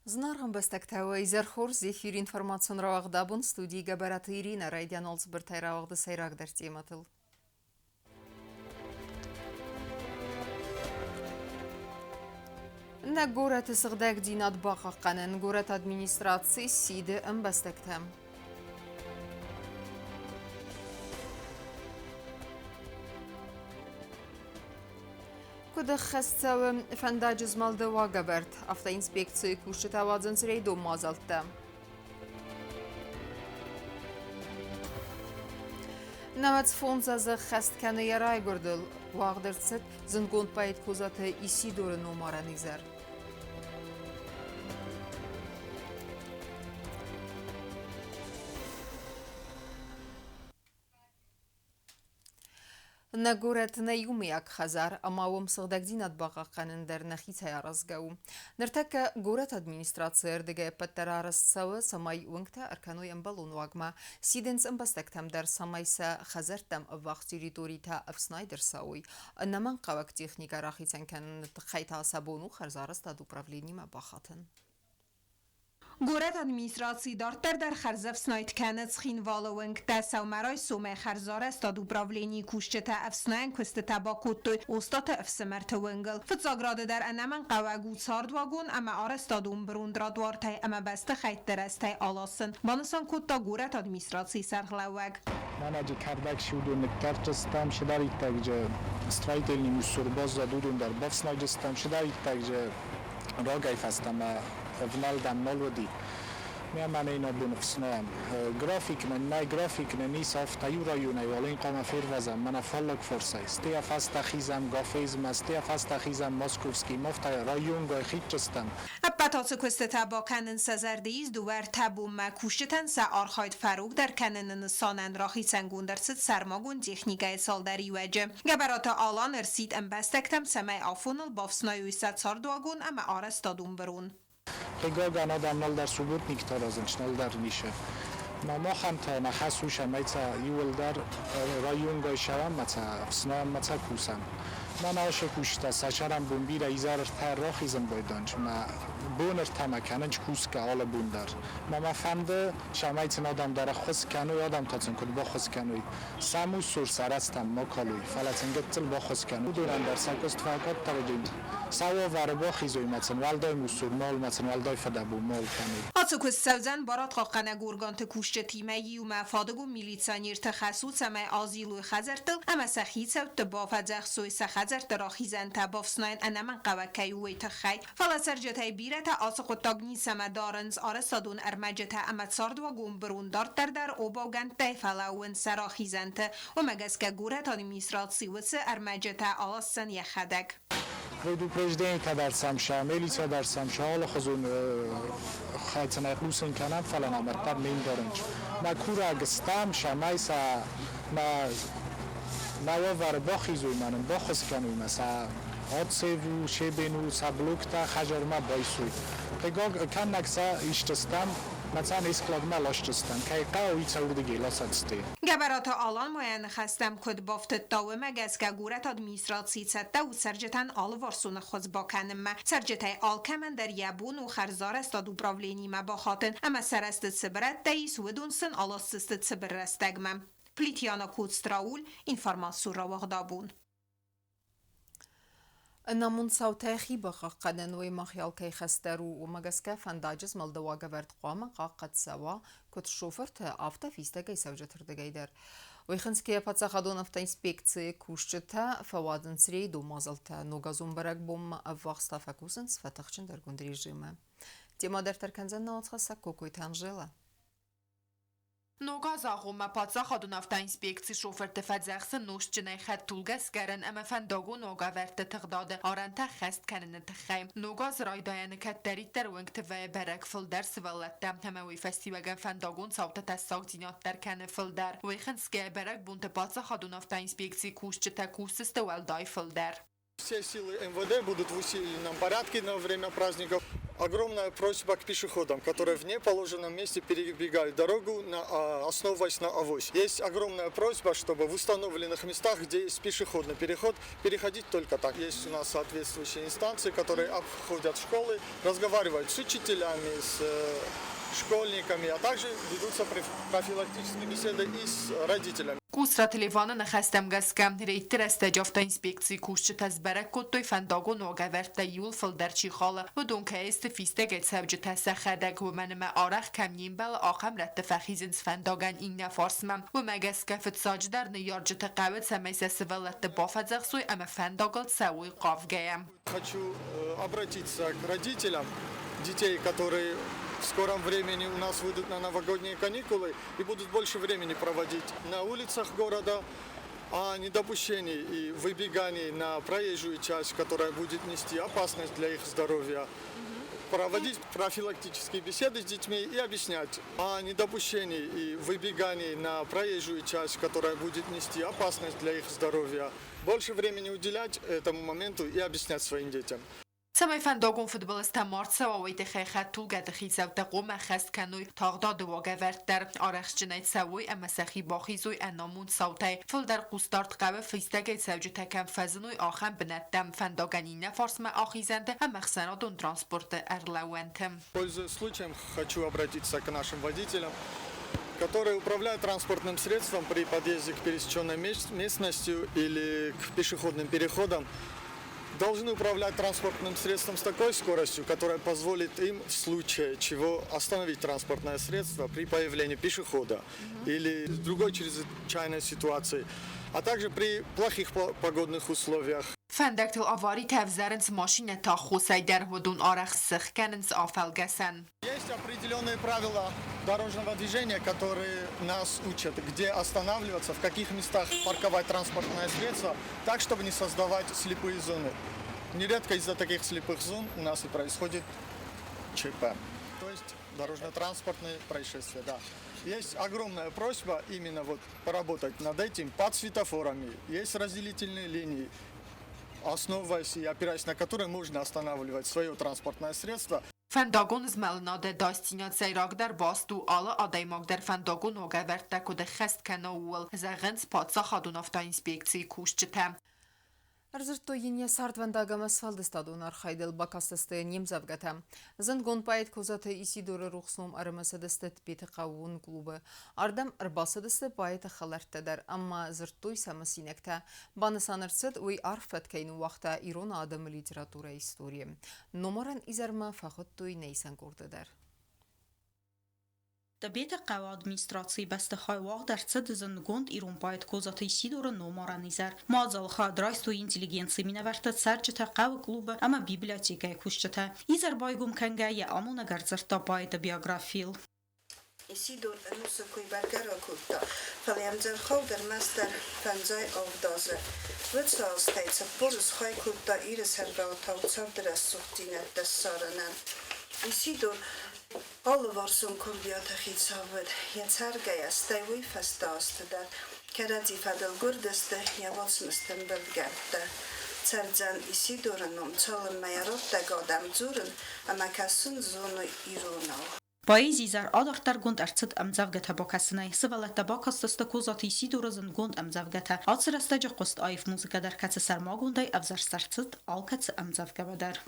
Знарган бестектева изерхор зефир информацион равагдабун студии габараты Ирина Райдян Олсбертай равагды сайрак дартематыл. На город исыгдаг динат бақаққанын город администрации сиді бестектем. Куда хастсавы фандаджыз малды вагаберт, автоинспекции кушчы тавадзын срейду мазалтта. Навац фонзазы хастканы ярай гурдыл, вагдырцыт зынгон пайт кузаты Исидоры номара низар. На город Наюмияк хазар, амавом сагдагдинат бақаққанын дар нахица яразгау. Нартака город администрация эрдеге паттарарас савы самай унгта арканой амбалун вагма. Сиденс амбастактам дар самайса хазартам вақ территорита авснайдер сауй. Наман қавак техника рахицан канын хайта сабону харзарас тад управленима бақатын. Город администрации дартер дар харзав снайт канец хин валовинг та саумарай суме харзар استاد управление кушчета افسنان квесте табакут استاد افسمرت وینگل فتزاگراد در انمن قواگو سارد واگون اما آرستادون بروند رادوار تای اما بسته خیت درسته آلاسن بانسان کتا گورد администрации سرخلوگ من اجی کردک شود و نکتر جستم شدر ایتک جه استرایتلنی مسورباز زدودون در بفسنای جستم شدر ایتک جه را گیف هستم ونال دم نالودی من اینا بنفسنام گرافیک نه گرافیک نه نیست افتایو رایونه ولی این قام فیر وزم من فالک فرسای استی فاست خیزم گافیزم استی فاست خیزم ماسکوفسکی مفتای رایون گای خیت جستم پتاس کوست تبا کنن سزردیز دوور تبو مکوشتن سعار خواهد فروغ در کنن نسانن راخی سنگون در ست سرماگون تکنیکای سال در یوجه گبرات آلان ارسید ام بستکتم سمای آفونل بافسنایوی ست سار دواگون اما آرستادون برون خیلی آدم نال در ثبوت نیکتار ازش نال در میشه ما هم تا نخسوش میتا یول در رایون گای شوم متا سنام متا کوسم من آش کوشتا سچرم بومبی را ایزار تر را خیزم بایدانش ما بونر تمکننج کوس که آل بوندر ما فهمده شمیت آدم در خس کنوی آدم تاتن کد با خس کنوی سمو سور سرستم ما کالوی فلاتنگت تل با خس کنوی دورن در سکست فقط توجه سوا ور با خیزوی متن ولدای مسور مال متن ولدای فدبو مال کنوی آتوکس سوزن بارات خاقنه گورگانت کوشت تیمهی و مفادگو میلیتسانیر تخصوص اما آزیلو خزرتل اما سخیت سوت بافدزخ سوی سخزر تراخیزن تبافسناین انمن قوکای وی تخی فلاسرجتای بیرت آسق تاگنی سمدارنز آرستادون ارمجتا اما سارد و گومبرون دارتر در اوباگن تای فلاون سراخیزنت و مگس که گورت آدمیستراسی وس ارمجتا آلسن یخدک دو پرزیدنت درسم شاملی تا درسم شال خزون خاطر نخلوسن کنم فلان آمدتر نیم دارنج نکور اگستم شامایسا نه ور باخیزوی منم باخس کنوی مثلا حادثه و شبینو سبلوکتا خجرما بایسوی پیگاه کن نکسا ایشتستم مثلا اسکلاد ملاشتستم که قوی تولدگی لاسدستی گبرات آلان ماین خستم کد بافت تاو مگس که گورت ادمینستراسی ستا و سرجتن آل ورسون خوز با کنم سرجتای آل کمن در یابون و خرزار استاد upravljenjima ما باخاتن اما سرست سبرت دایس و دونسن آلاستست سبر رستگمم پلیتیانا کود ستراول اینفارماسیون را وقدابون. نمون صوتاخي بقى وي مخيال كي خسترو ومغسكا فانداجز مالدوا غورت قوام قد سوا كنت شوفرت افتا فيستا كي سوجتر دغيدر ويخنسكي باتساخدون افتا انسبكции كوشتا فوادن سري دو مازلتا نوغازون برак بوم افخста факусенс фатахчин даргунд режима тема дартарканзан наоцхаса кокуйт Анжела. نوگاز آقوم پادزا خادون افتا انسپیکسی شوفرت فدزخس نوش جنای خد طولگس گرن اما فنداگو نوگا ورت تقداده آران تخست کنن تخیم نوگاز رای داین کت دارید در ونگت و برک فل در سوالت دم هموی فستی وگن فنداگون ساوت تساق زینات در کنه فل در وی خنسکه برک بونت پادزا خادون افتا انسپیکسی کوش جتا کوسست والدای فل در Все силы МВД будут в усиленном порядке на время праздников. огромная просьба к пешеходам, которые в неположенном месте перебегают дорогу, основываясь на авось. Есть огромная просьба, чтобы в установленных местах, где есть пешеходный переход, переходить только так. Есть у нас соответствующие инстанции, которые обходят школы, разговаривают с учителями, с школьниками, а также ведутся профилактические беседы и с родителями. Кусрат Ливана нахастам гаска рейтер استجافتا инспекции кушчет از برک کتوی فنداگو ناگورت یول فلدرچی خاله و دونکه استفیسته گت سبج تسخدگ و منم آرخ کمین بل آخم رت فخیزنس فنداگن این نفارسمم و مگس کفت ساج در نیارجت قوت سمیس سوالت بافت زخصوی اما فنداگل سوی قافگیم. Хочу обратиться к родителям детей, которые в скором времени у нас выйдут на новогодние каникулы и будут больше времени проводить на улицах города, о недопущении и выбегании на проезжую часть, которая будет нести опасность для их здоровья. Проводить профилактические беседы с детьми и объяснять о недопущении и выбегании на проезжую часть, которая будет нести опасность для их здоровья. Больше времени уделять этому моменту и объяснять своим детям. سمای فنداگون فوتبالیست مارس و ویت خیخت طول گد خیزو تقوم خست کنوی تاغداد واگورد در آرخ جنایت سوی اما سخی باخیزوی انامون صوتی فل در قوستارت قوه فیستگی سوجو تکم فزنوی آخم بندم فنداگانی نفارس ما آخیزنده اما خسنادون ترانسپورت ارلوانتم. Пользуясь случаем, хочу обратиться к нашим водителям, которые управляют транспортным средством при подъезде к пересеченной местности или к пешеходным переходам. Должны управлять транспортным средством с такой скоростью, которая позволит им в случае чего остановить транспортное средство при появлении пешехода или другой чрезвычайной ситуации, а также при плохих погодных условиях. فندکتل آواری تفزرنس ماشین تا خوصی در ودون آرخ سخ کننس آفلگسن. Есть определенные правила дорожного движения, которые нас учат, где останавливаться, в каких местах парковать транспортное средство, так, чтобы не создавать слепые зоны. Нередко из-за таких слепых зон у нас и происходит ЧП, то есть дорожно-транспортные происшествия, да. Есть огромная просьба именно вот поработать над этим под светофорами. Есть разделительные линии, основываясь и опираясь на которые можно останавливать свое транспортное средство. فنداگون از ملناده داستینات سیراگ در باستو آلا آدایماگ در فنداگون اوگورد تکو ده خست کناول زغنس پادسا خادون افتا інспекції کушчете. Арзыртойине сардвандагам асфалдыстадун архайдыл бакастысты немзавгата. Зангон пайт козаты Исидоры рухснум арымасадыстыт беті қауын клубы. Ардам арбасадысты пайты халарттадар, амма зырттой самасинекта. Баны санырсыд уй арфат кейну вақта ирона адымы литература история. Номаран изарма фақыттой нейсан көрдідар. Дабет қава администрации бастахай вақ дар цад зангонд ирунпайт козаты Исидора номара низар. Мазалха драйстой интеллигенции минавартат сарчата қава клуба, ама библиотека кушчата. Изар байгум кангая амуна гарзарта пайта биографил. Isidor nusukui bargarokutta, faljamzer holder master fanzai avdaze. Vitsals teica pozus haikutta irisherbau tautsavderas suhtinet dessaranen. Isidor alle varsun kurbiata hitsaved, jensargaja stevui fastasteder, keradzi fadel gurdeste javotsmesten belgerte. Цердзан Исидораном цалым майоротта гадам зурын, амакасын зону иронал. Поэзии зар адартар гунд арцад амзавгата бакасынай, сывалатта бакастыста козаты Исидоразын гунд амзавгата, ацырастажа қост айф музыка дар кацы сармагундай авзар сарцад ал кацы амзавгавадар.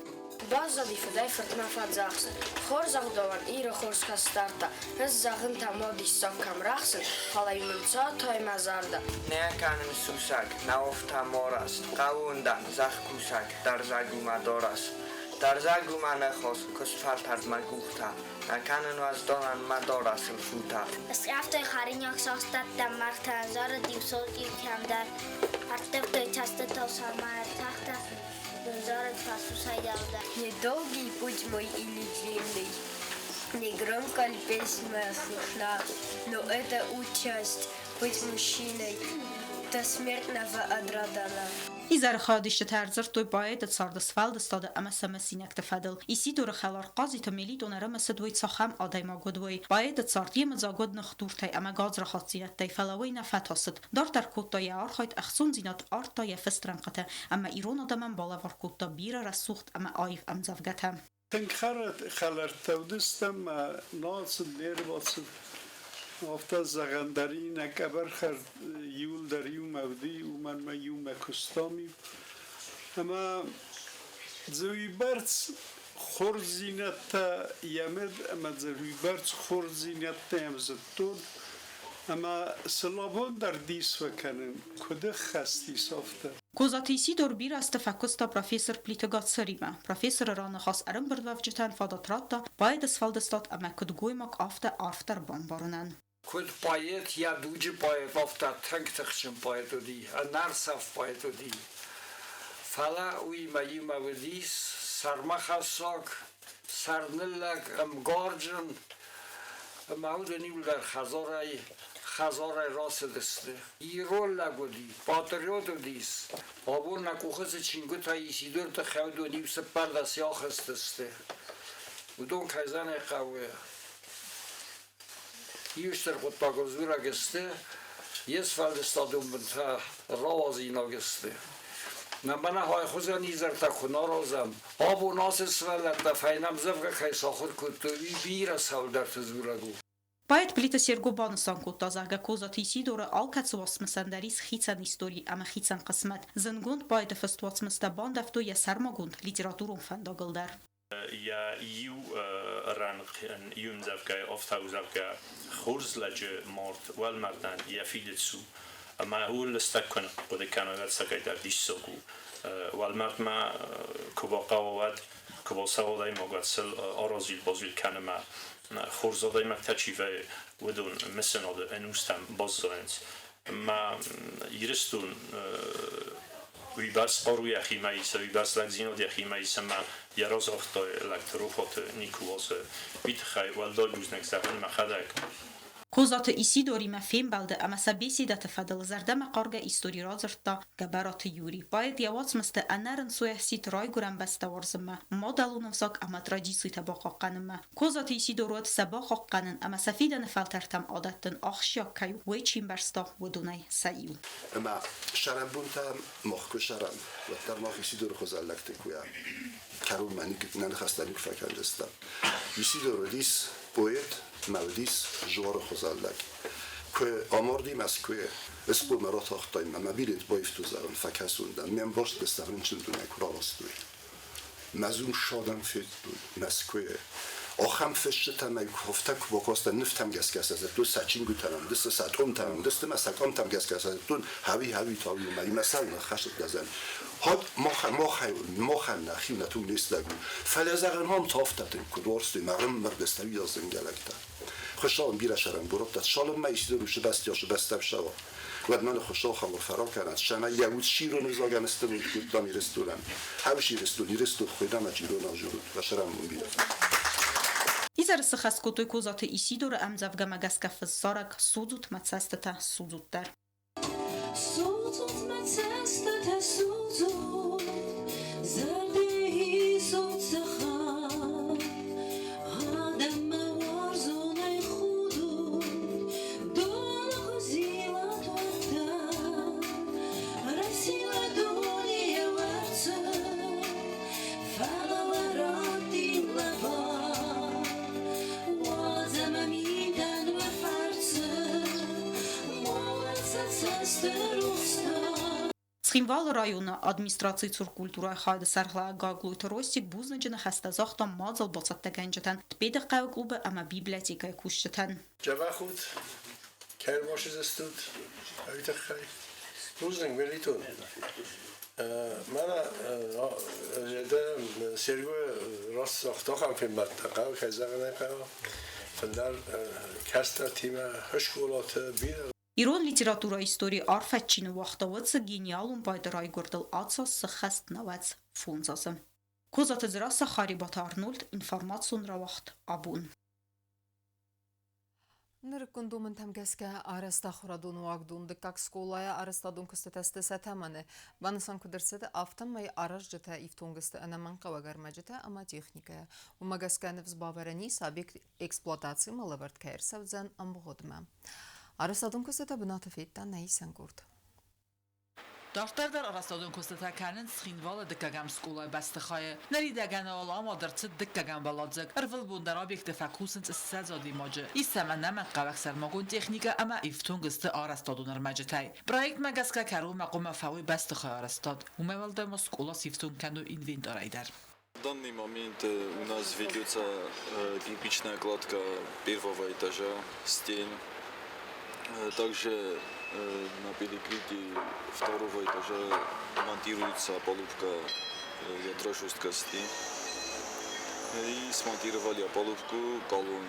Базади фадай фатма фадзахс, хор захдаван ира хорска старта, хэз захын тамоди соккам рахсын, халаймынца той мазарда. Неаканым сусак, наофта морас, қавундан захкусак, дарзагума дорас. Дарзагума нехос, косфартард магухта, наканын ваздонан мадорас лфута. Срафтой хариньок состат дамарта, зора дивсолки кямдар, артевтой частотов самая тахта, зора пасусайдалда. Недолгий путь мой и не длинный, не громко ли песня моя слышна, но это участь быть мужчиной, до смертного отрадана. Изар خادش ترزر توی باید ساردس فلد استاده اما سمسینک تفدل. ایسی دور خلار قاضی تمیلی دونره مسدوی تساخم آدای ما گدوی. باید ساردی مزاگود نخطور تای اما گاز را خاصیت تای فلوی نفتاسد. دار در کود تای آرخایت اخسون زینات آرت تای فسترن قطع اما ایرون آدمان بالا ور کود تا بیر رسوخت اما آیف امزافگته. Tenkaret xalartavdistem nasıl lerbatsı hafta zagandari nekaber xer yul der yum avdi uman ma yum kustami ama zuyberts خورزینت یمد اما زریبرت خورزینت یمزتون اما سلابون در دیس وکنن کده خستی سافته Kozatisi dorbir asta fakusta professor Plitagatsarima. Professor Ranachas Armberdwavjitan Fadatratta, beide Svaldestat Amakudgoimak after Bombarunen. Kud poet ja duji poet after Tanktakchen poet odi, a Narsaf poet odi. Fala ui mayima vedis, Sarmachasok, Sarnilak, Gorjan, Maudeniul der Khazoraj rasediste. Irol lagodi, patriotodis. Abun nakukhas chinguta Isidor te khawdoni se pardas yakhstiste. Udon kazane qawe. Yuster qutagozura geste. Yesfald stadium benta razina geste. من های خوزانی زرت کنارازم آب و ناس سوالت دفعینم زفق که ساخر کتوی بیر سال در تزورگو Поет Плита Сергубан Санкутазага Kozatisi dore Alkatswasmsandaris Хицан истории ама Хицан qismat Zingund поет фествацмста бандafto я сармагунд литературун фандагылдар. Ja ju ranq yum zafga ofta zafga khurslaj mort wal mardan ya fidetsu ما هو الاستكن قد كانوا يرسقي در ديسوغو والمرد ما كباقاوات كباساوداي مغاتسل آرازيل بازيل كانما خورزاداي مكتچيفه ودون مسناد انوستم بازدارنز ما يرستون ويباس قارو يخي مايسا ويباس لگزيناد يخي مايسا ما يراز اختا لگتروخات نيكواز بيتخي والداي بوزنك زفن مخدك Kozat Isidori ma fembalde ama sabesi da tafadal zardama qarga istori razırta gabarat yuri. Bayed yavatsmasta anarin soyahsit rayguran bastawarzma modalunovsak ama tradisi tabaqa qanma. Kozat Isidorot sabaqa qanan ama safidan faltartam adattan akhshyak kayu wechim barsta ودونای سایو. اما شرم بونتا مخک شرم و در مخ Isidor خزالکت کویا. کارون منی که نخستانی فکر دستم. Isidor دیس poet مودیس جوار خزالک که آمردیم از که اسپو مرات آختایم اما بیرید بایفتو زرن فکسوندن میم راست بسترن چندونه کرا راستوی مزون شادم فیدون مسکوی آخم فشتم ای کفتک باکاستن نفتم گسکس از تو سچین گوتنم دست ساتون تنم دست مسکام تم گسکس از تون هوی تاوی اومدی مثلا خشت دزن هاد ماخن نخیم نتون نیست دگو فلزغن هم تافتتن کدورستی مغرم مردستوی از انگلکتا خوشحالم بیره شرم برابط شالم ما Isidor روش بست یا بستم شوا و من خوشحال خمر فرا کردن شما یهود شیر و نزاگم استون دامی رستوران هوشی رستو خودم اجیرو ناجورد و شرم بیره Izar skhaskutoy Kozat Isidor amzavga magaskaf zarak sudut matsastata suduttar. Sudut matsastata sudut zardehi sotsakha adam mawarzunay khudud dol khzila twata rasila dunya watsa falawarati lava Схимвал района администрации цуркультурай хайда сархла гаглуйт ростик бузнажина хастазахта мазал бацатта генжатан тбеда қав клубы ама библиотека куштатан. Джава худ кермош застуд айтахай бузнаг велитон. Мана жеда серго рас сахтахам фимбатта қав хазагана қав фандар каста тима хошколат бир Ирон литература истории арфатчины вахтаваца гениалум байдарай гордал ацас сахаст навац фунзасым. Kozat zrasa Харибат Арнольд информацион равахт абун. Ныркундумын тамгеске ареста хурадун вагдун дыкак сколая арестадун кыстетесте сетамане. Банысан кудырседе автом май араж жета ифтунгысты анаман кавагармаджета ама техникая. Умагескане взбаверени сабик эксплуатации малаверт каерсавзен амбогодма. Арестадун кыстета бната фетта найсан гурд. Դարտեր դար արաստոդուն կոստատականն սխինվալը դկագամ սկուլայ բաստխայը նրի դագանը ոլամ ադրցը դկագամ բալածակ արվել բունդար օբյեկտը ֆակուսն ծսած ադիմոջը իսամաննամը qavaqsar մագուն տեխնիկա ամա իֆթուն գստը արաստոդուն արմաջտայ Պրոյեկտ մագասկա կարու մaquma ֆավի բաստխայ արաստոդ умевалдемо скула сифтун канду инвентарайдар В данный момент у нас ведется кирпичная кладка первого этажа стен. Также на перекрытии второго этажа монтируется опалубка ядрожесткости. И смонтировали опалубку колонн.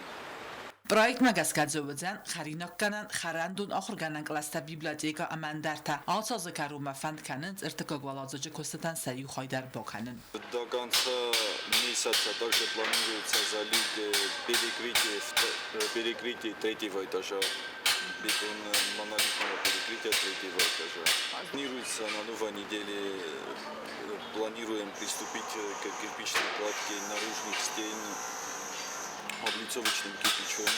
Պրոյեկտ մագասկաձովության խարինոկանան խարանդուն ախորգանան կլաստա բիբլիոթեկա ամանդարտա ացազը կարումա фандքանն ծրտկոգվալածոջը կոստան սայու խայդար բոքանն До конца месяца также планируется залить перекрытие третьего этажа. Бетон монолитного перекрытия третьего этажа. Планируется на новой неделе, планируем приступить к кирпичной кладке наружных стен облицовочным кирпичом.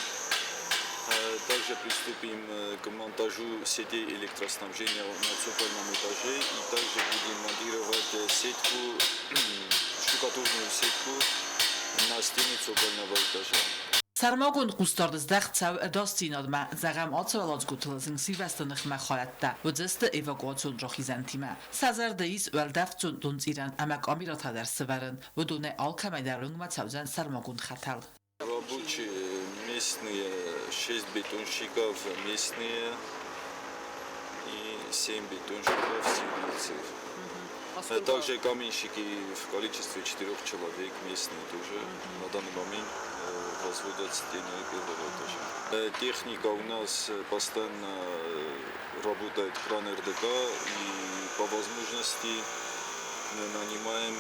Также приступим к монтажу сетей электроснабжения на цокольном этаже и также будем монтировать сетку, штукатурную сетку на стене цокольного этажа. Սարմագուն կուստարդս դաղցավ դաստինադմա զաղամ ացվալած գուտլզին սիվեստոնիխ մախալատտա ոձստը էվակուացիոն ռոխիզանտիմա սազարդեիս վալդավցուն դունցիրան ամակ ամիրաթադար սվարն ոդունե ալքամայդարունգ մացավզան сармагун խաթալ Рабочие местные, 6 бетонщиков местные и 7 бетонщиков сибирцев. Также каменщики в количестве 4 человек местные тоже на данный момент возводят стены первого этажа. Техника у нас постоянно работает кран РДК и по возможности нанимаем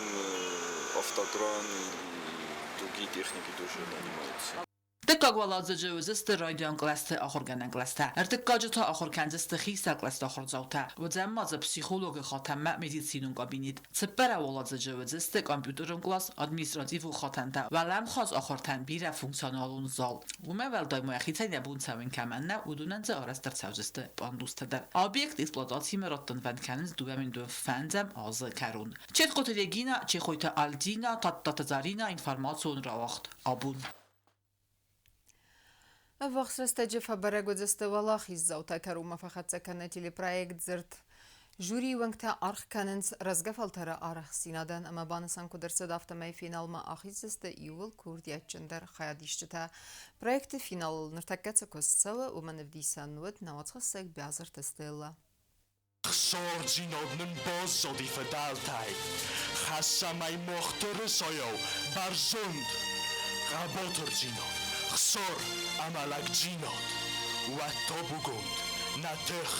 автокран и другие техники тоже нанимаются. Դկագվալածը ջոզստը ռադիոն կլաստը ախորգանան կլաստա արտկաջոթա ախորքանձստը խիսա կլաստը ախորձաուտա ոձամածը պսիխոլոգը խաթամա մեդիցինուն կաբինետ ցպերա վոլածը ջոզստը կոմպյուտերուն կլաս ադմինիստրատիվ ու խաթանտա վալամ խոզ ախորթան բիրա ֆունկցիոնալուն զալ ումեվել դայմոյախիցայնա բունցավեն կամաննա ուդունանձը արաստրցավզստը պանդուստադար օբյեկտ էքսպլուատացի մերոտն վանքանից դուամին դու ֆանձամ ազը կարուն չեխոտելեգինա չեխոյտա ալդինա տատտազարինա ինֆորմացիոն ռավախտ աբուն Вахсрастаджи фабарагодзесте валахи заута карума фахатсакана телепроект зерт жюри вангта архканенс разгафалтара архсинадан ама банасан кудерсед автомай финалма ахизесте иул курдиячендер хаядишчта проекты финал нартакаца косцела уманевдисан нует навацхасек бязертестела Xorģinodnun bozodi fedaltai Xasamai moxturu soyo barzund Gaboturģinod Xor amalagģinod Watobugund Natych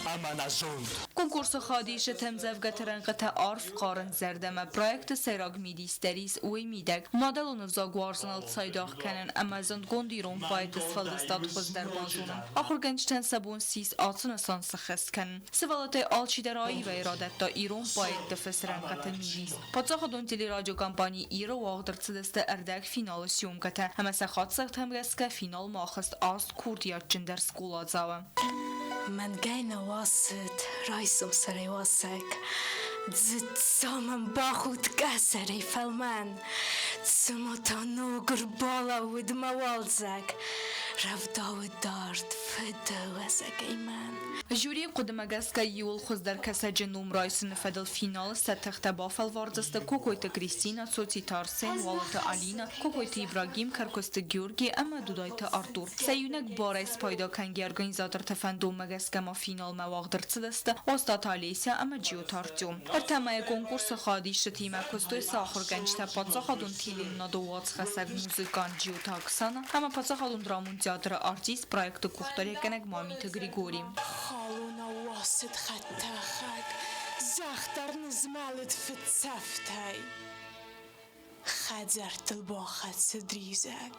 amanazund Конкурсы خادیش تمزفگه ترنقه عرف قارن زردمه پرویکت سراغ میدیستریس اوی میدک مدل اون زاگوارزنال سایداخ کنن امازون گندیرون باید اسفالدستاد خوز در بازونن آخر گنجتن سبون سیس آتون سانس خست کنن سوالات آلچی در آیی و ارادت تا ایرون باید دفس رنقه میدیست پاتسا خودون تیلی رادیو کمپانی ایرو واقدر تدست اردک فینال سیوم کته همه سخات سخت هم گسکه فینال ماخست آست کوردیات جندر سکولات زاوه من گین واسط رایسم سری واسک زد سامن باخود که سری فلمن سمتانو گربالا ود موالزک رفتا و دارد فدا واسکی من جوری قدم گسکه یول خوز در کسا جنوم رایسن فدل فینال ستخت بافل واردست کوکویت کریستینا سوتی تارسن والت آلینا کوکویت ابراهیم کرکست گیورگی اما دودایت آرتور سیونک بارایس پایدا کنگی ارگانیزاتر تفندوم گسکه ما فینال مواقدر تدست استاد آلیسا اما جیو تارتیوم ارتمای کنکورس خادیش تیمه کستوی ساخر گنجتا پاتسا خادون تیلین نادوات خسک موزیکان جیو تاکسانا اما پاتسا خادون درامون تیاتر آرتیست پرویکت کوختاری کنگ مامیت گریگوریم خالونا واسط خط زختر نزمالت فتسفتاي خزرت الباخت سدريزك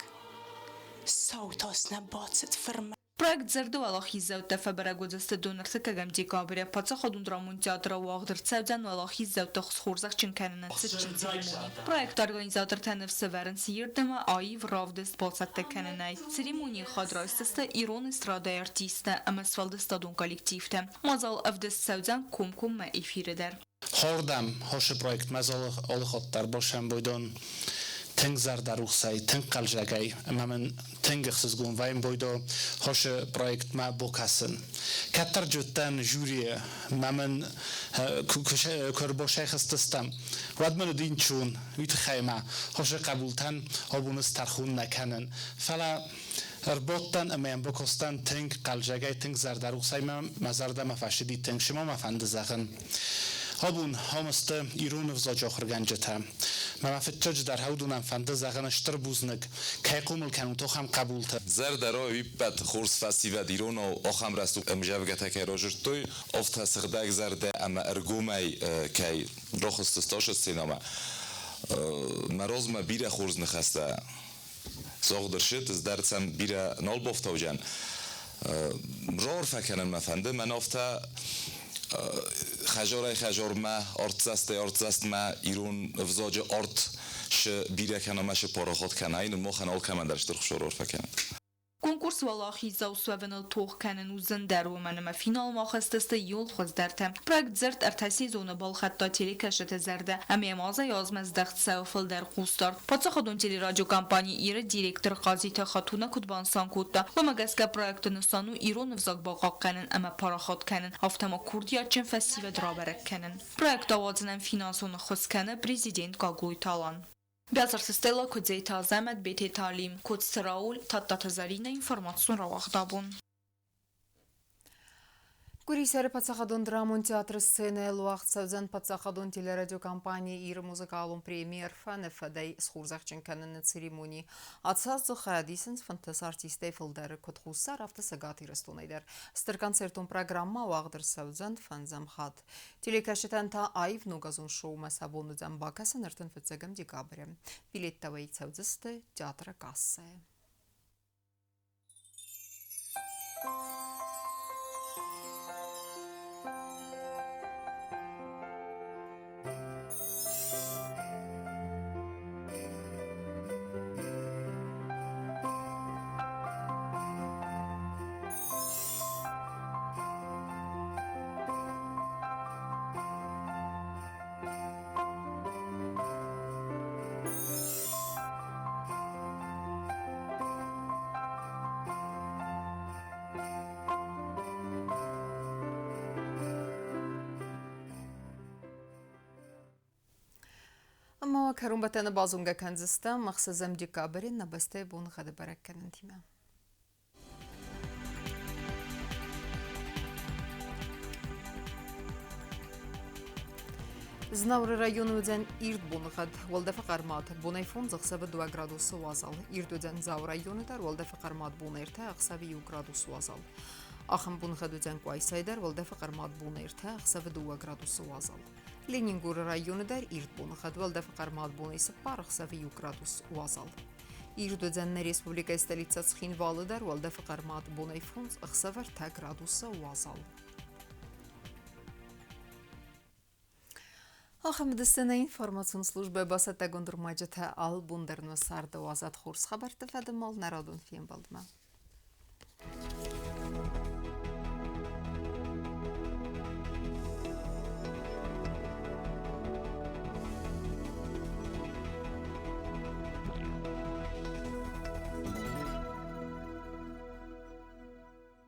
صوتاس نباتت فرما Проект зердо алахиза утафабарагудзаста донартакагам декабря пацаходун драмун театра вагдыр цавзан алахиза утахсхурзах чинкананацчин церемони. Проект организатор танев северен сирдема аив равдест полсатта кананай. Церемони хадрайстаста ирон эстрада артиста амасфалдеста дон коллективте. Мазал авдест цавзан кумкум ма эфиредар. Хordam hoş proyekt mazal alıxotlar boşan boydon teng zardaruxsay teng qaljagay amamen tengixsiz gun vaym boydo hoş proyekt ma bokasın katar juttan jüriye mamen körboşay xististam wadmel dinchun vit khayma hoş qabultan obunus tarxun nakanen fala Erbottan amem bokostan teng qaljagay teng zardaruxsay mazarda mafashidi teng shima mafandzaxın هابون همسته ایران وزاج آخر گنجته من فتج در هودونم فنده زغن اشتر بوزنگ که قومل کنون تو هم قبول ته زر درای ویبت خورس فستیو ایران و آخم رستو امجابگته که راجر توی افت سخدک زرده اما ارگومی که رخصتستاش سینما مراز ما بیره خورز نخسته ساق درشت از درسم بیره نال بافتاو جن رار فکنن مفنده من افته خجار ما ارتزست ما ایرون وزاج ارت ش بیره کنه مش پاراخات کنه این ما خنال کمن درش در خشارور فکنه Конкурс валахиза усвавенал тох канен узендар و منما فینال ماخستست یول خوزدرتم. Проект зерт ارتسی زونه بال خطا تیلی کشت زرده. امی مازه یازمز دخت سوفل در خوستار. پاتسا خودون تیلی راجو کمپانی ایره دیرکتر قاضی تا خاتونه کدبان سانکوتا و مگس که پروژه نسانو ایران وزاق باقاق کنن اما پاراخات کنن. هفتما کردیا چن فسیو درابرک کنن. پروژه آوازنن فینانسون خوز کنه پرزیدنت گاگوی تالان. Բյասարսստելա կուձեյթա զամետ բեթե տալիմ, կուց սրաուլ տատտատազարինը ինվորմացուն ռավաղդաբուն։ Գուրիսերը պացախադուն դրամուն թեատրը սցենել ու աղցավզան պացախադուն տիլերադիոկամպանիա իր մուզիկալուն պրեմիեր ֆանը ֆադայ սխուրզաղ չնկանն ցերեմոնի ացած զոխադիսնց ֆանտաս արտիստե ֆիլդերը կոթխուսար ավտասագատի ռստոնայդեր ստերկանցերտուն պրոգրամմա ու աղդրսավզան ֆանզամ խատ տիլեկաշտան թա այվ նուգազուն շոու մասաբոնու ձան բակասը նրտն ֆծեգամ դեկաբրը բիլետտավայ ցավզստը թեատրը կասը اما کرون بتن بازونگا کنزستا مخصوصم دکابری نبسته بون خد برک کنن تیمه Znavr rayonudzen İrdbun xad volda faqarmat bunay fon zaqsab 2 gradus vazal İrdudzen Zav rayonudar volda faqarmat bunerta aqsab 2 gradus vazal Axım bun xadudzen Qoysaydar volda faqarmat bunerta aqsab 2 gradus vazal Leningur rayonudar İrdbun xad volda faqarmat bunaysa paraqsab 2 gradus vazal İrdudzen Respublika stolitsa Xinvalıdar volda faqarmat bunay fon aqsab 2 gradus vazal Ахамдыстана информацион служба басата гондурмаҷата ал бундерно сарда азад хурс хабар тафадмал народун фием балдма